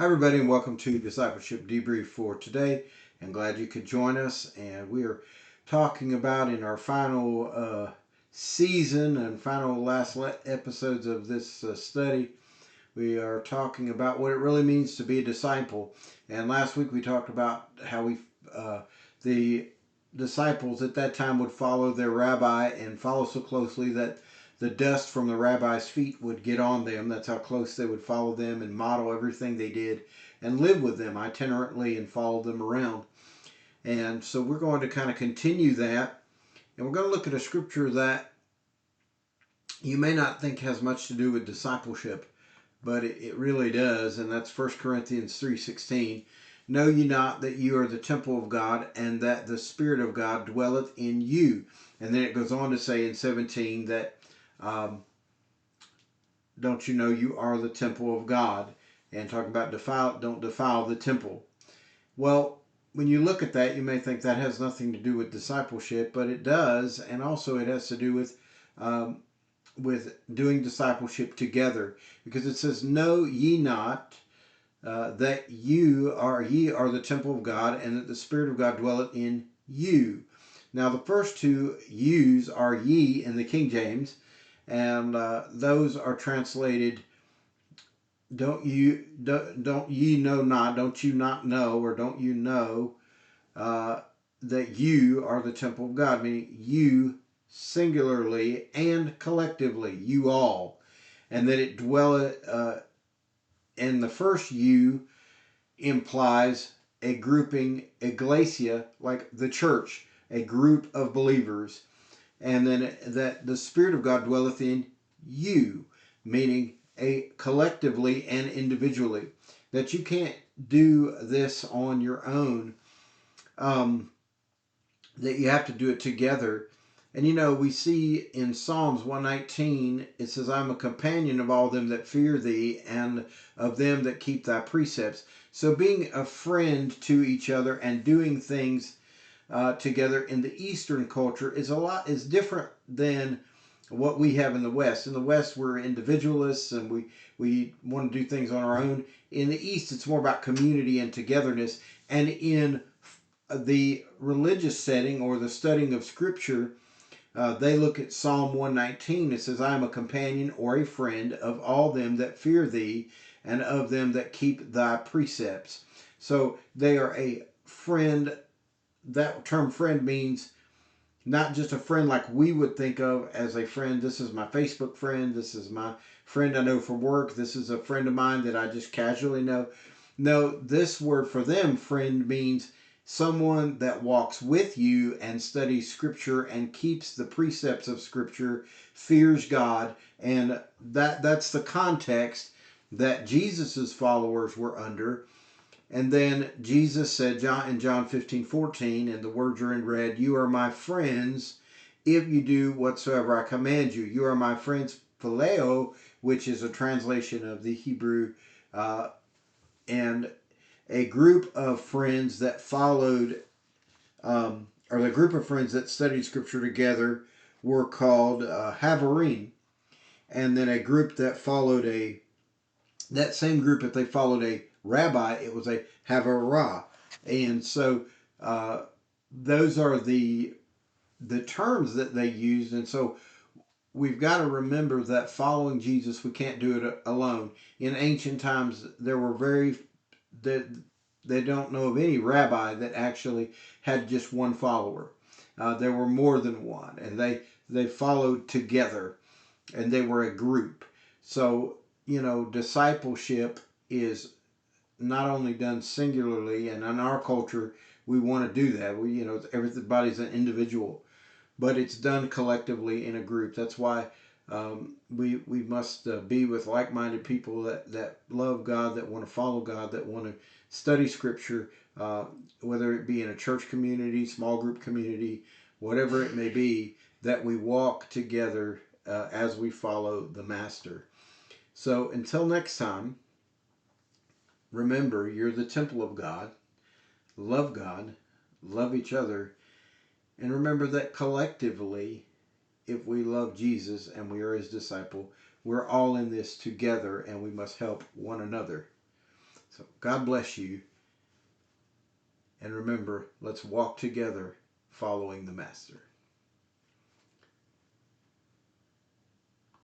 Hi everybody, and welcome to Discipleship Debrief for today. I'm glad you could join us, and we are talking about in our final season and final last episodes of this study. We are talking about what it really means to be a disciple. And last week we talked about how the disciples at that time would follow their rabbi and follow so closely that the dust from the rabbi's feet would get on them. That's how close they would follow them and model everything they did and live with them itinerantly and follow them around. And so we're going to kind of continue that. And we're going to look at a scripture that you may not think has much to do with discipleship, but it really does. And that's 1 Corinthians 3:16. Know ye not that you are the temple of God, and that the Spirit of God dwelleth in you? And then it goes on to say in 17 that don't you know you are the temple of God? And talking about don't defile the temple. Well, when you look at that, you may think that has nothing to do with discipleship, but it does, and also it has to do with doing discipleship together, because it says, "Know ye not that ye are the temple of God, and that the Spirit of God dwelleth in you." Now, the first two "yous" are "ye" in the King James, and those are translated don't ye know not, don't you not know, or don't you know that you are the temple of God, meaning you singularly and collectively, you all, and that it dwelleth, and the first "you" implies a grouping, ecclesia, like the church, a group of believers, and then that the Spirit of God dwelleth in you, meaning collectively and individually, that you can't do this on your own, that you have to do it together. And we see in Psalms 119, it says, "I'm a companion of all them that fear thee, and of them that keep thy precepts." So being a friend to each other and doing things together in the Eastern culture is different than what we have in the West. In the West, we're individualists and we want to do things on our own. In the East, it's more about community and togetherness. And in the religious setting or the studying of Scripture, they look at Psalm 119. It says, "I am a companion or a friend of all them that fear thee, and of them that keep thy precepts." So they are a friend. That term friend means not just a friend like we would think of as a friend. This is my Facebook friend. This is my friend I know from work. This is a friend of mine that I just casually know. No, this word for them, friend, means someone that walks with you and studies Scripture and keeps the precepts of Scripture, fears God, and that's the context that Jesus's followers were under. And then Jesus said in John 15:14, and the words are in red, "You are my friends if you do whatsoever I command you." You are my friends, phileo, which is a translation of the Hebrew, and a group of friends that followed, or the group of friends that studied Scripture together were called Havarim. And then a group that followed that same group, if they followed a rabbi, it was a Havarah. And so those are the terms that they used. And so we've got to remember that following Jesus, we can't do it alone. In ancient times, there were they don't know of any rabbi that actually had just one follower. There were more than one, and they followed together, and they were a group. So discipleship is not only done singularly, and in our culture we want to do that. Everybody's an individual, but it's done collectively in a group. That's why we must be with like-minded people that love God, that want to follow God, that want to study Scripture, whether it be in a church community, small group community, whatever it may be, that we walk together as we follow the Master. So until next time, remember, you're the temple of God. God, love each other, and remember that collectively, if we love Jesus and we are his disciple, we're all in this together, and we must help one another. So God bless you. And remember, let's walk together following the Master.